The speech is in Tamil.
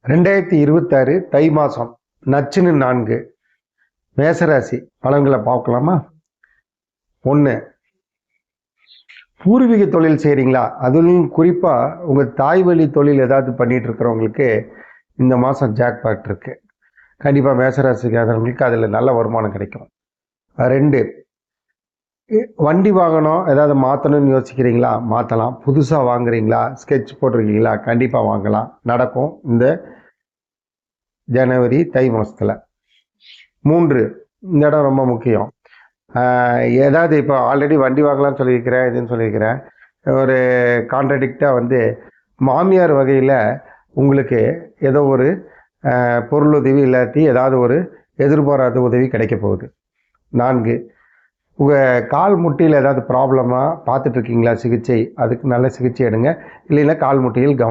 2026 தை மாதம் நச்சுன்னு 4 மேசராசி பலன்களை பார்க்கலாமா? 1. பூர்வீக தொழில் செய்கிறீங்களா? அதுலேயும் குறிப்பாக உங்கள் தாய் வழி தொழில் ஏதாவது பண்ணிகிட்டு இருக்கிறவங்களுக்கு இந்த மாதம் ஜாக்பாட் இருக்குது. கண்டிப்பாக மேசராசிக்காரங்களுக்கு அதில் நல்ல வருமானம் கிடைக்கும். 2. வண்டி வாங்கணும், ஏதாவது மாற்றணும்னு யோசிக்கிறீங்களா? மாற்றலாம். புதுசாக வாங்குறீங்களா? ஸ்கெட்ச் போட்டிருக்கீங்களா? கண்டிப்பாக வாங்கலாம். நடக்கும் இந்த ஜனவரி தை மாதத்தில். 3. இந்த இடம் ரொம்ப முக்கியம். ஏதாவது இப்போ ஆல்ரெடி வண்டி வாங்கலாம்னு சொல்லியிருக்கிறேன், இதுன்னு சொல்லியிருக்கிறேன். ஒரு கான்ட்ராடிக்டாக மாமியார் வகையில் உங்களுக்கு ஏதோ ஒரு பொருளுதவி இல்லாட்டி ஏதாவது ஒரு எதிர்பாராத உதவி கிடைக்க போகுது. 4. உங்கள் கால் முட்டியில் ஏதாவது ப்ராப்ளமாக பார்த்துட்ருக்கீங்களா? சிகிச்சை, அதுக்கு நல்ல சிகிச்சை எடுங்க. இல்லைன்னா கால் முட்டியில்